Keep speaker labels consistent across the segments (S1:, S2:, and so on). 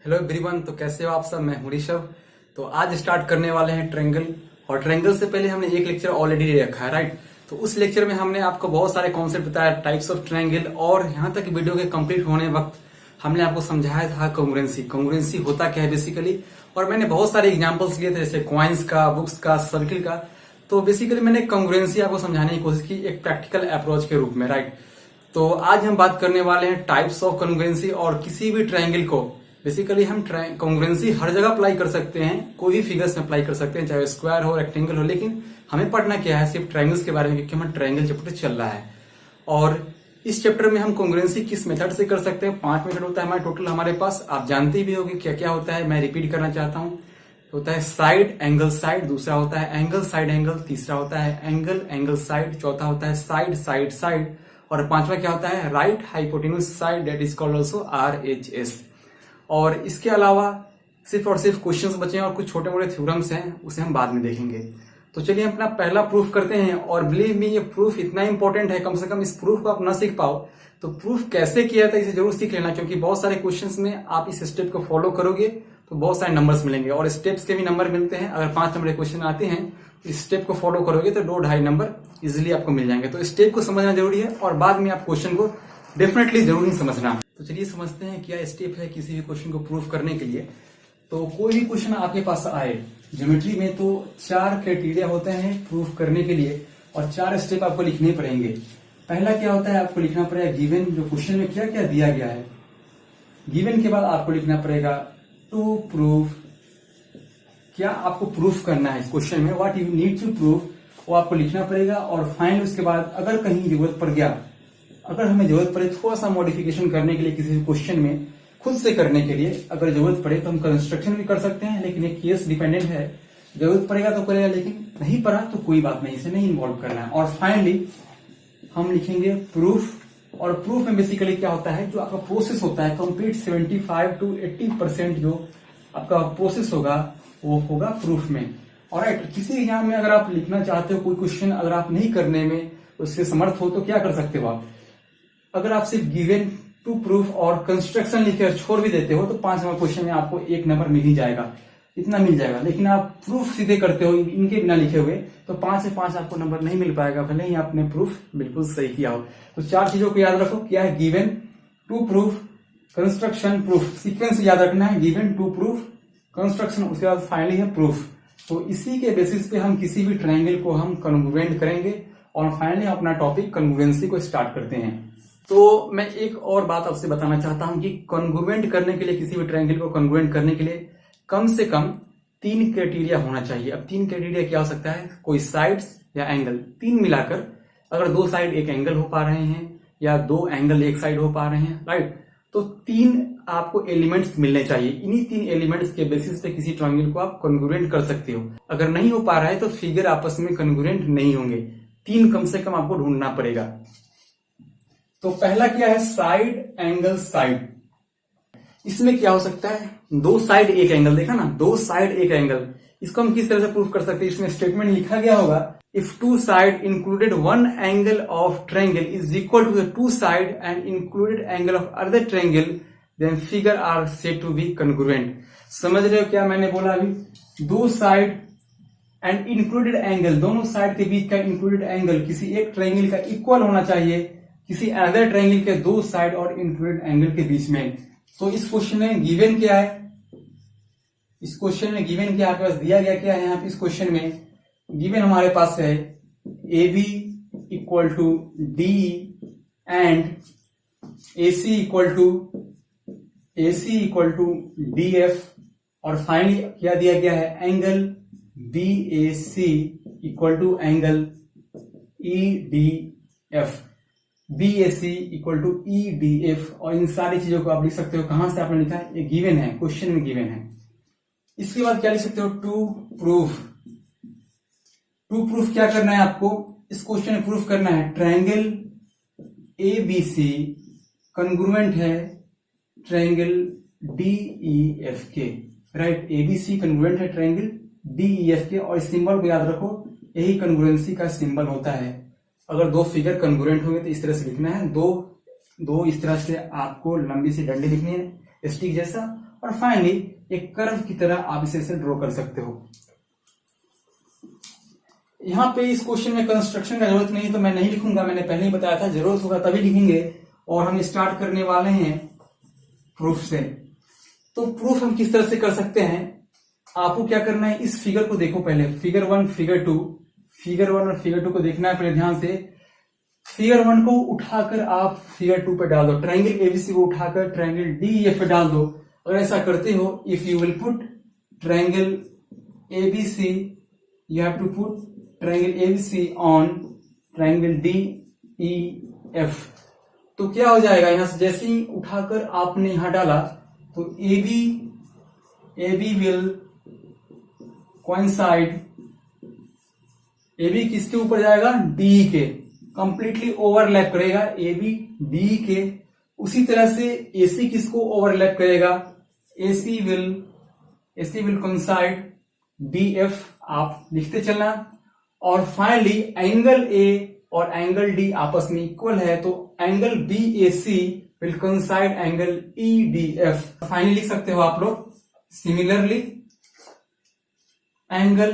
S1: Hello everyone. तो कैसे हो आप सब? मैं हूं ऋषभ। तो आज स्टार्ट करने वाले हैं ट्रायंगल। और ट्रायंगल से पहले हमने एक लेक्चर ऑलरेडी ले रखा है, राइट। तो उस लेक्चर में हमने आपको बहुत सारे कॉन्सेप्ट बताया, टाइप्स ऑफ ट्रायंगल, और यहाँ तक वीडियो के कंप्लीट होने वक्त हमने आपको समझाया था कॉन्ग्रुएंसी। कॉन्ग्रुएंसी होता क्या है बेसिकली, और मैंने बहुत सारे एग्जाम्पल्स लिए थे, जैसे कॉइन्स का, बुक्स का, सर्किल का। तो बेसिकली मैंने कॉन्ग्रुएंसी आपको समझाने की कोशिश की एक प्रैक्टिकल अप्रोच के रूप में, राइट। तो आज हम बात करने वाले हैं टाइप्स ऑफ कॉन्ग्रुएंसी। और किसी भी ट्रायंगल को बेसिकली हम कॉन्ग्रुएंसी हर जगह अप्लाई कर सकते हैं, कोई भी फिगर्स में अप्लाई कर सकते हैं, चाहे स्क्वायर हो, रेक्टेंगल हो, लेकिन हमें पढ़ना क्या है, सिर्फ ट्रायंगल्स के बारे में, क्योंकि हमें ट्रायंगल चैप्टर चल रहा है। और इस चैप्टर में हम कॉन्ग्रुएंसी किस मेथड से कर सकते हैं, 5 मेथड होता है हमारे टोटल हमारे पास। आप जानते भी होंगे क्या क्या होता है, मैं रिपीट करना चाहता हूं। होता है साइड एंगल साइड, दूसरा होता है एंगल साइड एंगल, तीसरा होता है एंगल एंगल साइड, चौथा होता है साइड साइड साइड, और पांचवा क्या होता है right hypotenuse side, that is called also RHS। और इसके अलावा सिर्फ और सिर्फ क्वेश्चंस बचे हैं और कुछ छोटे मोटे थ्योरम्स हैं, उसे हम बाद में देखेंगे। तो चलिए अपना पहला प्रूफ करते हैं। और बिलीव मी, ये प्रूफ इतना इंपॉर्टेंट है, कम से कम इस प्रूफ को आप ना सीख पाओ तो प्रूफ कैसे किया था इसे जरूर सीख लेना, क्योंकि बहुत सारे क्वेश्चंस में आप इस स्टेप को फॉलो करोगे तो बहुत सारे नंबर्स मिलेंगे, और स्टेप्स के भी नंबर मिलते हैं। अगर 5 नंबर के क्वेश्चन आते हैं तो इस स्टेप को फॉलो करोगे तो 2-2.5 नंबर इजिली आपको मिल जाएंगे। तो स्टेप को समझना जरूरी है, और बाद में आप क्वेश्चन को डेफिनेटली जरूर नहीं समझना। तो चलिए समझते हैं क्या स्टेप है किसी भी क्वेश्चन को प्रूफ करने के लिए। तो कोई भी क्वेश्चन आपके पास आए ज्योमेट्री में, तो 4 क्राइटेरिया होते हैं प्रूफ करने के लिए, और 4 स्टेप आपको लिखने पड़ेंगे। पहला क्या होता है, आपको लिखना पड़ेगा गिवन, जो क्वेश्चन में क्या क्या दिया गया है। गिवन के बाद आपको लिखना पड़ेगा टू प्रूफ, क्या आपको प्रूफ करना है इस क्वेश्चन में, what you need to proof, वो आपको लिखना पड़ेगा। और फाइनल उसके बाद अगर कहीं जरूरत पड़ गया, अगर हमें जरूरत पड़े थोड़ा सा मॉडिफिकेशन करने के लिए किसी क्वेश्चन में, खुद से करने के लिए अगर जरूरत पड़े तो हम कंस्ट्रक्शन भी कर सकते हैं, लेकिन एक केस डिपेंडेंट है, जरूरत पड़ेगा तो करेगा, लेकिन नहीं पड़ा तो कोई बात नहीं, इसे नहीं इन्वॉल्व करना है। और फाइनली हम लिखेंगे प्रूफ। और प्रूफ में बेसिकली क्या होता है, जो आपका प्रोसेस होता है कंप्लीट 75 to 80% जो आपका प्रोसेस होगा वो होगा प्रूफ में। और किसी एग्जाम में अगर आप लिखना चाहते हो कोई क्वेश्चन, अगर आप नहीं करने में उससे समर्थ हो तो क्या कर सकते हो आप, अगर आप सिर्फ गिवन, टू प्रूफ और कंस्ट्रक्शन लिखकर छोड़ भी देते हो तो 5 नंबर क्वेश्चन में आपको 1 नंबर मिल ही जाएगा, इतना मिल जाएगा। लेकिन आप प्रूफ सीधे करते हो इनके बिना लिखे हुए तो 5 से 5 आपको नंबर नहीं मिल पाएगा, भले ही आपने प्रूफ बिल्कुल सही किया हो। तो 4 चीजों को याद रखो, क्या है given, to proof, construction, proof. Sequence याद रखना है, गिवन, टू प्रूफ, कंस्ट्रक्शन, उसके बाद फाइनली है प्रूफ। तो इसी के बेसिस पे हम किसी भी ट्रायंगल को हम कॉन्ग्रुएंट करेंगे, और फाइनली अपना टॉपिक कॉन्ग्रुएंसी को स्टार्ट करते हैं। तो मैं एक और बात आपसे बताना चाहता हूं कि कॉन्ग्रुएंट करने के लिए, किसी भी ट्रायंगल को कॉन्ग्रुएंट करने के लिए कम से कम 3 क्राइटेरिया होना चाहिए। अब 3 क्राइटेरिया क्या हो सकता है, कोई साइड्स या एंगल, 3 मिलाकर, अगर 2 साइड एक एंगल हो पा रहे हैं या 2 एंगल एक साइड हो पा रहे हैं, राइट। तो 3 आपको एलिमेंट्स मिलने चाहिए। इन्हीं 3 एलिमेंट्स के बेसिस पे किसी ट्रायंगल को आप कॉन्ग्रुएंट कर सकते हो। अगर नहीं हो पा रहा है तो फिगर आपस में कॉन्ग्रुएंट नहीं होंगे, 3 कम से कम आपको ढूंढना पड़ेगा। तो पहला क्या है, साइड एंगल साइड। इसमें क्या हो सकता है, 2 साइड एक एंगल, देखा ना, 2 साइड एक एंगल। इसको हम किस तरह से प्रूफ कर सकते हैं, इसमें स्टेटमेंट लिखा गया होगा, if 2 side included 1 angle of triangle is equal to the 2 side and included angle of other triangle, then figure are said to be congruent. समझ रहे हो क्या मैंने बोला अभी, 2 साइड एंड इंक्लूडेड एंगल, दोनों साइड के बीच का इंक्लूडेड एंगल किसी एक ट्रायंगल का इक्वल होना चाहिए किसी अदर ट्रायंगल के 2 साइड और इंक्लूडेड एंगल के बीच में। तो इस क्वेश्चन में गिवन क्या है, इस क्वेश्चन में गिवन क्या आपके पास दिया गया, क्या है यहाँ पे इस क्वेश्चन में गिवन हमारे पास है AB equal to D and AC equal to DF, और फाइनली क्या दिया गया है, angle BAC equal to angle EDF, BAC equal to EDF। और इन सारी चीजों को आप लिख सकते हो, कहां से आपने लिखा है, ये गिवन है, क्वेश्चन में गिवन है। इसके बाद क्या लिख सकते हो, टू प्रूफ। टू प्रूफ क्या करना है आपको, इस क्वेश्चन में प्रूफ करना है ट्रायंगल ABC कॉन्ग्रुएंट है ट्रायंगल DEF के, राइट। ABC कॉन्ग्रुएंट है ट्रायंगल DEF के, और इस सिंबल को याद रखो, यही कॉन्ग्रुएंसी का सिंबल होता है। अगर 2 फिगर कॉन्ग्रुएंट होंगे तो इस तरह से लिखना है, दो इस तरह से आपको लंबी सी डंडी लिखनी है स्टिक जैसा, और फाइनली एक कर्व की तरह आप इसे ड्रॉ कर सकते हो। यहाँ पे इस क्वेश्चन में कंस्ट्रक्शन का जरूरत नहीं, तो मैं नहीं लिखूंगा, मैंने पहले ही बताया था जरूरत होगा तभी लिखेंगे। और हम स्टार्ट करने वाले हैं प्रूफ से। तो प्रूफ हम किस तरह से कर सकते हैं, आपको क्या करना है, इस फिगर को देखो पहले, फिगर 1 फिगर 2, फिगर 1 और फिगर 2 को देखना है पहले ध्यान से। फिगर 1 को उठाकर आप फिगर 2 पे डाल दो, ट्रायंगल एबीसी को उठाकर ट्रायंगल डीईएफ पे डाल दो। अगर ऐसा करते हो, if you will put triangle ABC, you have to put triangle ABC on triangle DEF, तो क्या हो जाएगा, यहां से जैसे ही उठाकर आपने यहां डाला तो AB विल कोइंसाइड, AB किसके ऊपर जाएगा, DE के, कंप्लीटली ओवरलैप करेगा AB DE के। उसी तरह से AC किसको ओवरलैप करेगा, AC विल कोइंसाइड DF, आप लिखते चलना। और फाइनली एंगल A और एंगल D आपस में इक्वल है, तो angle BAC will coincide angle EDF। Finally लिख सकते हो आप लोग, similarly angle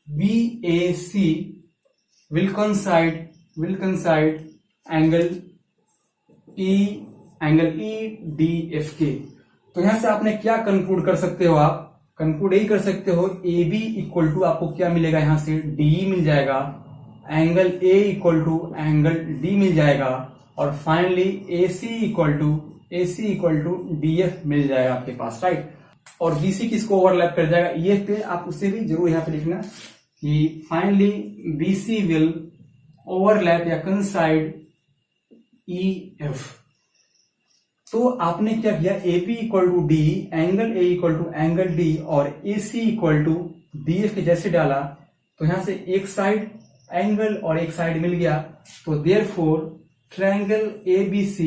S1: BAC will coincide angle EDF के। तो यहां से आपने क्या कंक्लूड कर सकते हो, आप कंक्लूड यही कर सकते हो, AB इक्वल टू आपको क्या मिलेगा, यहां से DE मिल जाएगा, angle A equal to angle D मिल जाएगा, और finally AC equal to DF मिल जाएगा आपके पास, राइट। और BC किसको ओवरलैप कर जाएगा, EF पे, आप उसे भी जरूर यहां पे लिखना कि फाइनली BC विल ओवरलैप या कोइंसाइड EF। तो आपने क्या किया, AP equal to D, angle A equal to angle D और AC इक्वल टू DF के जैसे डाला, तो यहां से एक साइड एंगल और एक साइड मिल गया। तो therefore triangle ABC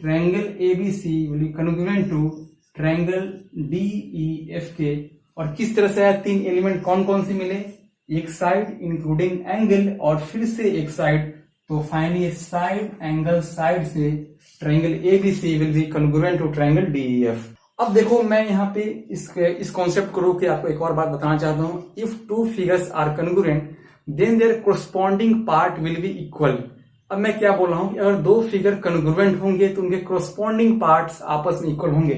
S1: will be congruent to triangle DEF के। और किस तरह से आया, 3 एलिमेंट कौन कौन से मिले, एक साइड इंक्लूडिंग एंगल और फिर से एक साइड, तो फाइनली साइड एंगल साइड से triangle ABC will be congruent to triangle DEF। अब देखो, मैं यहाँ पे इस कॉन्सेप्ट को रोक के आपको एक और बात बताना चाहता हूं, if two figures are congruent then their corresponding part will be equal. अब मैं क्या बोल रहा हूं कि अगर दो फिगर कॉन्ग्रुएंट होंगे तो उनके कोरस्पॉन्डिंग पार्ट्स आपस में इक्वल होंगे।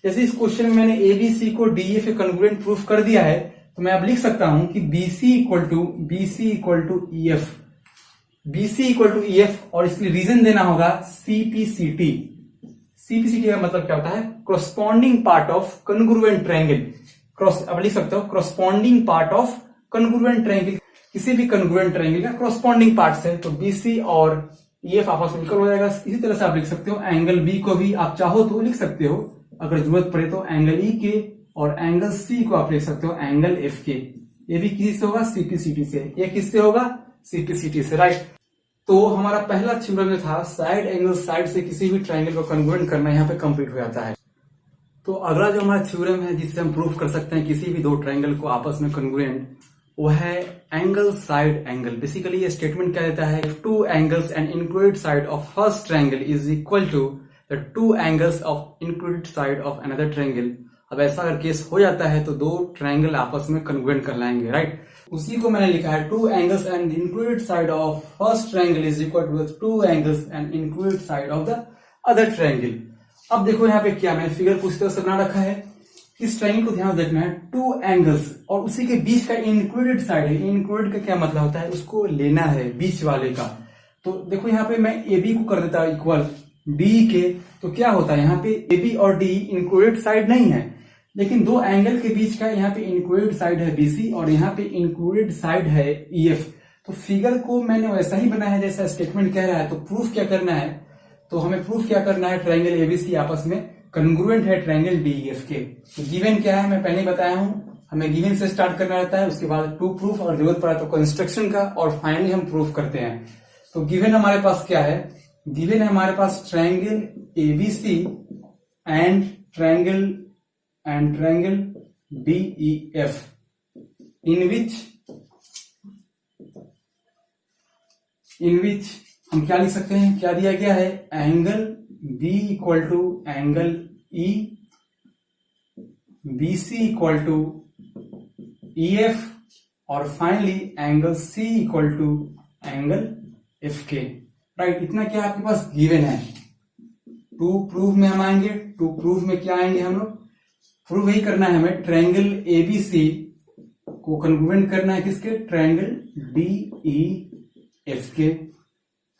S1: जैसे इस क्वेश्चन में मैंने ABC को DEF के कॉन्ग्रुएंट प्रूफ कर दिया है, तो मैं अब लिख सकता हूं कि BC इक्वल टू EF, और इसके लिए रीजन देना होगा CPCT का मतलब क्या होता है, corresponding part of congruent triangle. अब लिख सकते हो corresponding part of congruent triangle, किसी भी कॉन्ग्रुएंट ट्रायंगल का कोरस्पॉन्डिंग पार्ट्स है, तो BC और EF आपस में इक्वल हो जाएगा। इसी तरह से आप लिख सकते हो एंगल B को भी आप चाहो तो लिख सकते हो, अगर जरूरत पड़े तो एंगल E के, और एंगल C को आप लिख सकते हो एंगल F के। ये भी किससे होगा, CPCT से। ये किससे होगा, CPCT से, राइट। तो हमारा पहला थ्योरम जो था, साइड एंगल साइड से किसी भी ट्रायंगल को कॉन्ग्रुएंट करना, यहाँ पे कंप्लीट हो जाता है। तो अगला जो हमारा थ्योरम है जिससे हम प्रूफ कर सकते हैं किसी भी दो ट्रायंगल को आपस में कॉन्ग्रुएंट, वो है एंगल साइड एंगल। बेसिकली ये स्टेटमेंट क्या देता है, two angles and included side of first triangle is equal to the two angles of included side of another triangle. अब ऐसा अगर केस हो जाता है तो दो ट्रायंगल आपस में कॉन्ग्रुएंट कर लाएंगे, राइट। उसी को मैंने लिखा है, two angles and included side of first triangle is equal to two angles and included side of the other triangle. अब देखो यहाँ पे क्या मैंने फिगर कुछ तरह से बना रखा है, इस ट्रायंगल को ध्यान देखना है, टू एंगल्स और उसी के बीच का इंक्लूडेड साइड है। इंक्लूडेड का क्या मतलब होता है, उसको लेना है बीच वाले का। तो देखो यहाँ पे मैं AB को कर देता हूं इक्वल DE के, तो क्या होता है, यहाँ पे AB और DE इंक्लूडेड साइड नहीं है, लेकिन दो एंगल के बीच का यहाँ पे इंक्लूडेड साइड है BC और यहाँ पे इंक्लूडेड साइड है EF। तो फिगर को मैंने वैसा ही बनाया है जैसा स्टेटमेंट कह रहा है। तो प्रूफ क्या करना है, तो हमें प्रूफ क्या करना है, ट्रायंगल ABC आपस में कॉन्ग्रुएंट है ट्रायंगल DEF के। तो गिवन क्या है, मैं पहले बताया हूं, हमें गिवन से स्टार्ट करना रहता है, उसके बाद टू प्रूफ और जरूरत पड़ा तो कंस्ट्रक्शन का, और फाइनली हम प्रूफ करते हैं। तो गिवन हमारे पास क्या है, गिवन है हमारे पास triangle ABC and triangle DEF in which हम क्या लिख सकते हैं, क्या दिया गया है, angle B equal to angle E B C equal to E F और finally angle C equal to angle F के। राइट, इतना क्या आपके पास गिवन है। टू प्रूफ में हम आएंगे, टू प्रूफ में क्या आएंगे हम लोग, प्रूफ यही करना है हमें, ट्रायंगल एबीसी को कन्वर्ट करना है किसके, ट्रायंगल डी ई एफ के।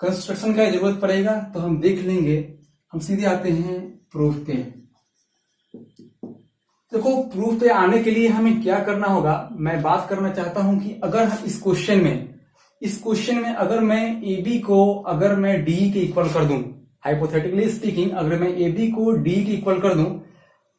S1: कंस्ट्रक्शन का जरूरत पड़ेगा तो हम देख लेंगे। हम सीधे आते हैं प्रूफ पे। देखो, प्रूफ पे आने के लिए हमें क्या करना होगा, मैं बात करना चाहता हूं कि अगर हम इस क्वेश्चन में अगर मैं ए बी को अगर मैं डी के इक्वल कर दूं, हाइपोथेटिकली स्पीकिंग, अगर मैं ए बी को डी के इक्वल कर दूं,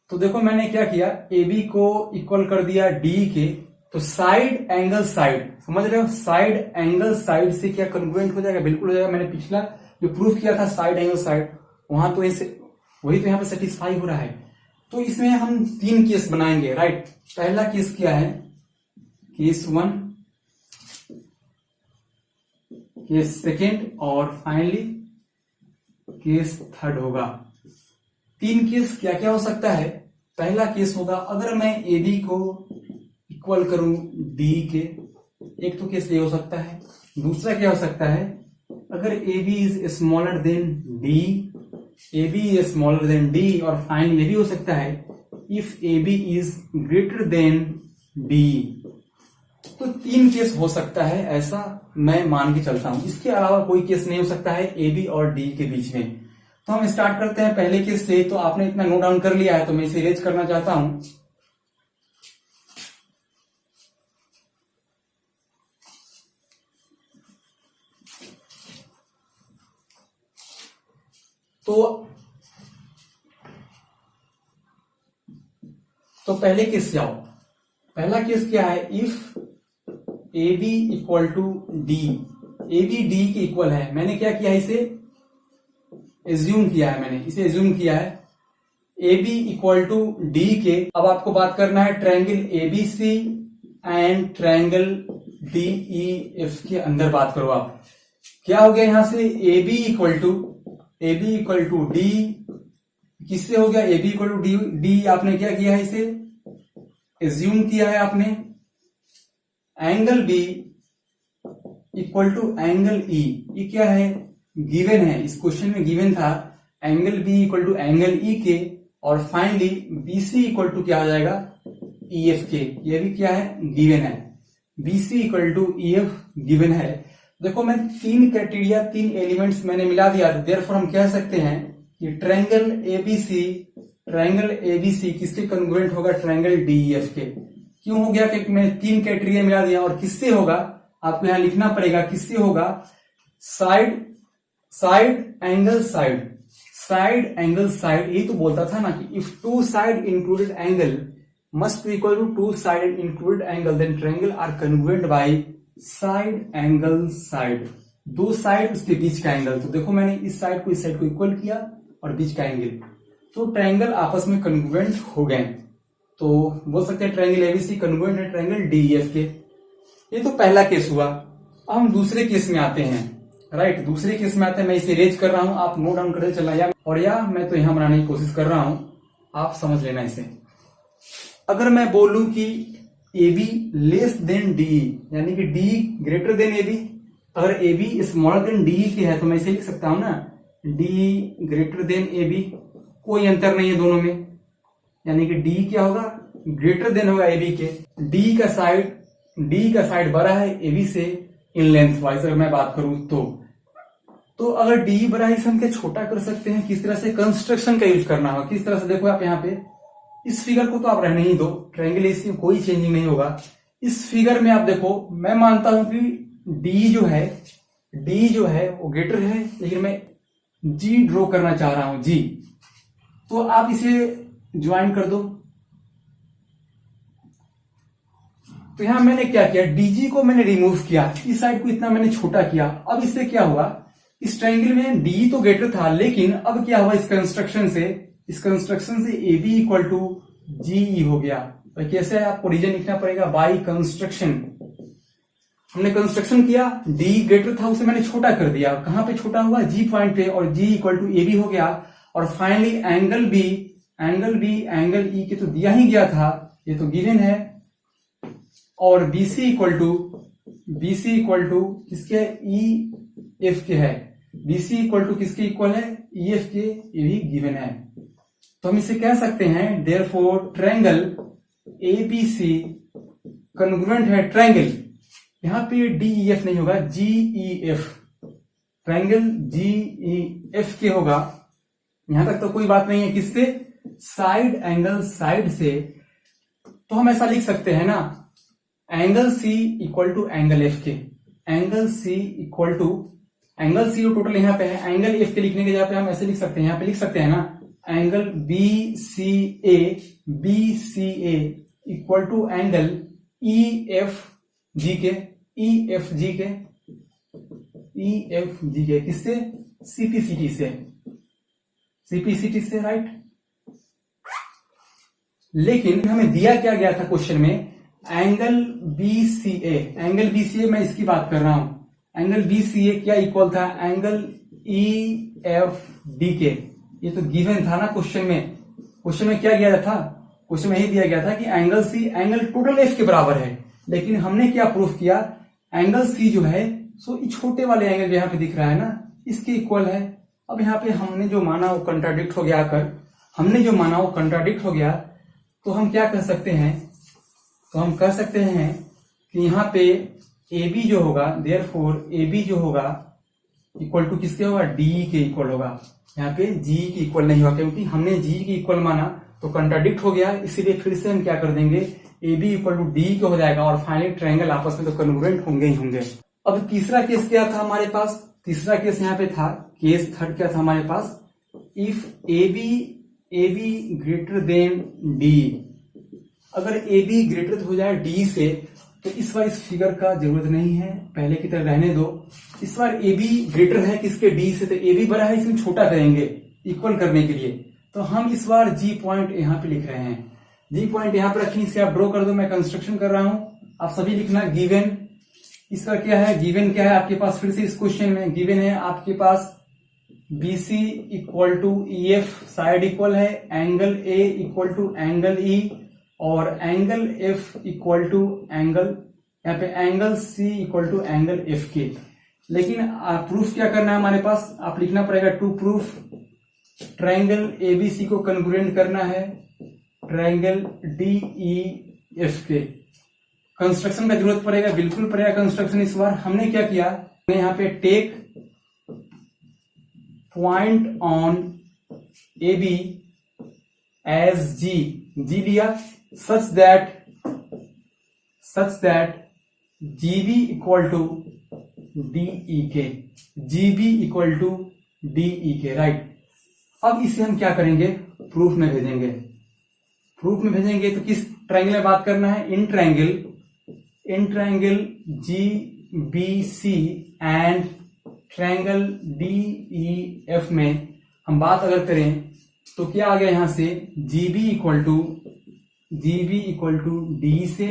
S1: तो देखो मैंने क्या किया, ए बी को इक्वल कर दिया डी के, तो साइड एंगल साइड, समझ रहे हो, साइड एंगल साइड से क्या कन्वर्जेंट हो जाएगा, बिल्कुल हो जाएगा। मैंने पिछला जो प्रूफ किया था साइड एंगल साइड, वहां तो ऐसे वही तो यहाँ पे सेटिस्फाई हो रहा है। तो इसमें हम 3 केस बनाएंगे। राइट, पहला केस क्या है, केस 1, केस 2 और फाइनली केस 3 होगा। 3 केस क्या क्या हो सकता है। पहला केस होगा अगर मैं ए बी को इक्वल करूं डी के, एक तो केस ये हो सकता है। दूसरा क्या हो सकता है, अगर A B is smaller than D, A B is smaller than D, और फाइनली ये भी हो सकता है if A B is greater than D. तो 3 केस हो सकता है, ऐसा मैं मान के चलता हूं। इसके अलावा कोई केस नहीं हो सकता है ए बी और डी के बीच में। तो हम स्टार्ट करते हैं पहले केस से। तो आपने इतना नोट डाउन कर लिया है तो मैं इसे इरेज करना चाहता हूं। तो पहले केस से आओ। पहला केस क्या है, if A B equal to D, A B D के इक्वल है। मैंने क्या किया, इसे एज्यूम किया है, मैंने इसे एज्यूम किया है A B equal to D के। अब आपको बात करना है triangle A B C and triangle D E F के अंदर बात करो आप। क्या हो गया यहां से, A B equal to D, किससे हो गया, A B equal to D, D आपने क्या किया है, इसे एज्यूम किया है आपने। Angle B equal to angle E, ये क्या है, गिवन है, इस क्वेश्चन में गिवन था angle B equal to angle E के, और फाइनली बीसी इक्वल टू क्या हो जाएगा, ई एफ के। ये भी क्या है, गिवन है, BC equal to E F given है। देखो मैं 3 क्राइटेरिया 3 एलिमेंट्स मैंने मिला दिया, देयरफॉर हम कह सकते हैं कि ट्रायंगल एबीसी किसके कन्ग्रुएंट होगा, ट्रायंगल डीईएफ के। क्यों हो गया, क्योंकि मैंने 3 क्राइटेरिया मिला दिया। और किससे होगा, आपको यहां लिखना पड़ेगा, किससे होगा, साइड एंगल साइड। यही तो बोलता था ना कि if 2 side included angle must be equal to 2 side included angle, then triangle are congruent by side angle side, 2 side उसके बीच का एंगल। तो देखो मैंने इस साइड को इस साइड को इक्वल किया और बीच का एंगल, तो ट्रायंगल आपस में कन्ग्रुएंट हो गए। तो बोल सकते हैं ट्रायंगल एबीसी कन्ग्रुएंट है ट्रायंगल डीईएफ के। ये तो पहला केस हुआ। अब हम दूसरे केस में आते हैं। राइट, दूसरे केस में आते हैं। मैं इसे रेज कर रहा हूं, आप नोट डाउन करते चलना, या मैं तो यहां बनाने की कोशिश कर रहा हूं, आप समझ लेना इसे। अगर मैं बोलूं कि A B less than D, यानी कि D greater than A B, अगर A B smaller than D के है तो मैं इसे लिख सकता हूं ना, D greater than A B, कोई अंतर नहीं है दोनों में, यानी कि डी क्या होगा, ग्रेटर देन होगा ए बी के। डी का साइड बड़ा है ए बी से इन लेंथ वाइज अगर मैं बात करूं तो अगर डी बड़ा है इसे हम क्या छोटा कर सकते हैं, किस तरह से, कंस्ट्रक्शन का यूज करना होगा। किस तरह से, देखो आप यहाँ पे इस फिगर को तो आप रहने ही दो, ट्रायंगल इसमें कोई चेंजिंग नहीं होगा। इस फिगर में आप देखो, मैं मानता हूं कि डी जो है वो ग्रेटर है, लेकिन मैं जी ड्रॉ करना चाह रहा हूं, जी, तो आप इसे ज्वाइन कर दो। तो यहां मैंने क्या किया, डीजी को मैंने रिमूव किया, इस साइड को इतना मैंने छोटा किया। अब इससे क्या हुआ, इस ट्रायंगल में डी तो ग्रेटर था, लेकिन अब क्या हुआ, इस कंस्ट्रक्शन से ए बी इक्वल टू जी हो गया। तो कैसे है, आपको रीजन लिखना पड़ेगा, बाई कंस्ट्रक्शन। हमने कंस्ट्रक्शन किया, डी ग्रेटर था उसे मैंने छोटा कर दिया। कहां पे छोटा हुआ, जी पॉइंट पे, और G equal to A B हो गया। और finally angle B angle E के तो दिया ही गया था, ये तो गिवन है। और बीसी इक्वल टू किसके, ई एफ के है। बीसी इक्वल टू किसके इक्वल है, ई एफ के, ये भी गिवन है। तो हम इसे कह सकते हैं देयरफॉर ट्रायंगल एबीसी कॉन्ग्रुएंट है ट्रायंगल, यहां पे डीईएफ नहीं होगा, जीईएफ, ट्रायंगल जीईएफ के होगा। यहां तक तो कोई बात नहीं है, किससे, साइड एंगल साइड से। तो हम ऐसा लिख सकते हैं ना, angle C equal to angle F के, angle C equal to, angle C total यहाँ पे है, एंगल एफ के लिखने के जगह पे हम ऐसे लिख सकते हैं, यहाँ पे लिख सकते हैं ना, angle B C A equal to angle E F G के, किससे, सीपीसीटी से, राइट। लेकिन हमें दिया क्या गया था क्वेश्चन में, एंगल बीसीए, मैं इसकी बात कर रहा हूं। एंगल बीसीए क्या इक्वल था, एंगल ई एफ डी के, ये तो गिवन था ना क्वेश्चन में। क्वेश्चन में क्या दिया था, क्वेश्चन में यही दिया गया था कि angle C angle total F के बराबर है। लेकिन हमने क्या प्रूफ किया, एंगल सी जो है सो छोटे वाले एंगल यहाँ पे दिख रहा है ना, इसके इक्वल है। अब यहाँ पे हमने जो माना वो कंट्राडिक्ट हो गया, तो हम क्या कह सकते हैं, तो हम कह सकते हैं कि यहाँ पे AB जो होगा, देयरफॉर AB जो होगा इक्वल टू किसके होगा, DE के इक्वल होगा। यहाँ पे GE के इक्वल नहीं होगा, क्योंकि हमने GE के इक्वल माना तो कंट्राडिक्ट हो गया, इसीलिए फिर से हम क्या कर देंगे, AB इक्वल टू DE के हो जाएगा, और फाइनली ट्रायंगल आपस में तो कन्ग्रुएंट होंगे ही होंगे। अब तीसरा केस क्या था हमारे पास, तीसरा केस यहाँ पे था, केस थर्ड क्या था हमारे पास, if AB greater than DE, अगर AB ग्रेटर हो जाए DE से, तो इस बार इस फिगर का जरूरत नहीं है, पहले की तरह रहने दो। इस बार AB ग्रेटर है किसके, DE से, तो AB बड़ा है, इसमें छोटा करेंगे इक्वल करने के लिए। तो हम इस बार G पॉइंट यहाँ पे लिख रहे हैं, G पॉइंट यहाँ पे रखिए, इसे आप ड्रॉ कर दो, मैं कंस्ट्रक्शन कर रहा हूं, आप सभी लिखना। गिवन इसका क्या है, गिवन क्या है आपके पास, फिर से इस क्वेश्चन में गिवन है आपके पास BC equal to EF, side equal है, angle A equal to angle E, और angle F equal to angle, यहाँ पे angle C equal to angle F के। लेकिन प्रूफ क्या करना है हमारे पास, आप लिखना पड़ेगा टू प्रूफ ट्रायंगल ABC को कन्ग्रुएंट करना है ट्रायंगल DEF के। कंस्ट्रक्शन का जरूरत पड़ेगा, बिल्कुल पड़ेगा कंस्ट्रक्शन। इस बार हमने क्या किया, यहाँ पे take point on AB as G लिया, such that GB equal to DE के, राइट। अब इसे हम क्या करेंगे, प्रूफ में भेजेंगे। तो किस ट्रायंगल में बात करना है, in triangle GBC and triangle DEF में हम बात अगर करें तो क्या आ गया यहां से, GB इक्वल टू DE से।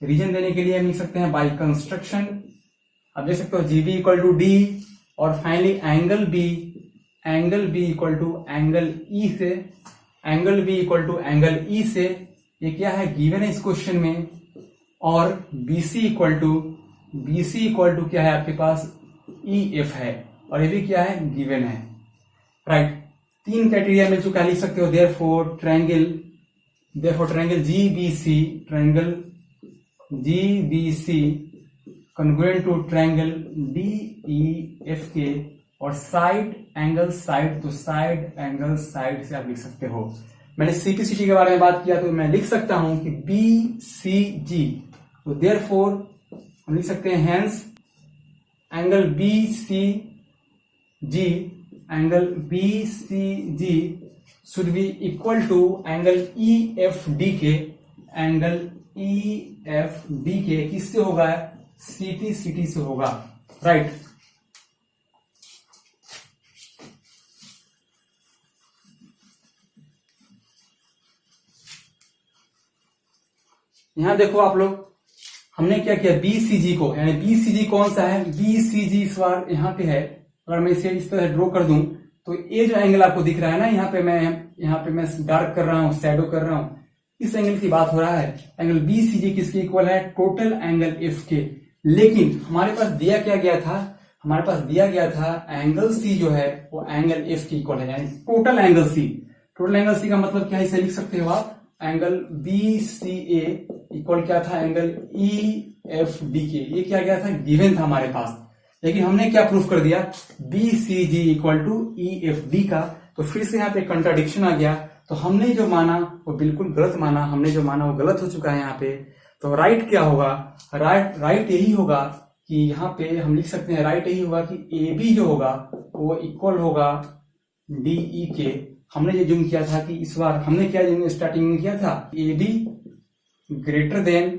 S1: रीजन देने के लिए हम लिख सकते हैं बाय कंस्ट्रक्शन, आप देख सकते हो GB इक्वल टू DE, और finally angle B equal to angle E से, angle B equal to angle E से। ये क्या है, गिवन है इस क्वेश्चन में। और BC इक्वल टू क्या है आपके पास, EF है, और ये भी क्या है, गिवन है, राइट। तीन क्राइटेरिया मिल चुका है, लिख सकते हो therefore triangle GBC congruent to triangle DEF के, और साइड एंगल साइड, तो साइड एंगल साइड से आप लिख सकते हो। मैंने CPCT के बारे में बात किया तो मैं लिख सकता हूं कि BCG, तो देयरफॉर हम लिख सकते हैं hence angle BCG should be equal to angle EFD के, किससे होगा, CPCT से होगा, राइट। यहां देखो आप लोग, हमने क्या किया, BCG को, यानी BCG कौन सा है, BCG इस बार यहां पे है। अगर मैं इसे इस तरह ड्रॉ कर दूं तो ये जो एंगल आपको दिख रहा है ना, यहाँ पे मैं डार्क कर रहा हूँ, शैडो कर रहा हूँ, इस एंगल की बात हो रहा है। एंगल बीसीजी किसके इक्वल है? टोटल एंगल एफ के। लेकिन हमारे पास दिया क्या गया था? हमारे पास दिया गया था एंगल सी जो है वो एंगल एफ के इक्वल है, यानी total angle C. Total angle C का मतलब क्या है, इसे लिख सकते हो आप angle B C A equal क्या था? एंगल ई एफ डी के। ये क्या गया था? गिवन था हमारे पास। लेकिन हमने क्या प्रूफ कर दिया? B C G equal to E F D का। तो फिर से यहाँ पे कंट्राडिक्शन आ गया। तो हमने जो माना वो बिल्कुल गलत माना, हमने जो माना वो गलत हो चुका है यहाँ पे। तो राइट क्या होगा? राइट यही होगा कि यहाँ पे हम लिख सकते हैं, राइट यही होगा कि ए बी जो होगा वो इक्वल होगा डी ई के। हमने ये जूम किया था कि इस बार हमने क्या स्टार्टिंग में किया था, A be greater than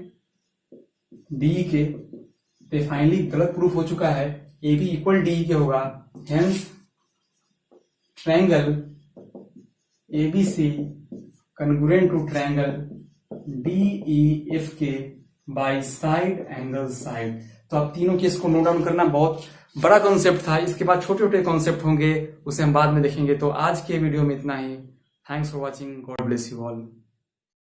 S1: D के। तो फाइनली गलत प्रूफ हो चुका है, ए बी इक्वल डी के होगा। Hence triangle ABC congruent to triangle DEFK by side angle side। तो आप तीनों केस को नोट डाउन करना, बहुत बड़ा कॉन्सेप्ट था। इसके बाद छोटे छोटे कॉन्सेप्ट होंगे, उसे हम बाद में देखेंगे। तो आज के वीडियो में इतना ही। Thanks for watching, God bless you all.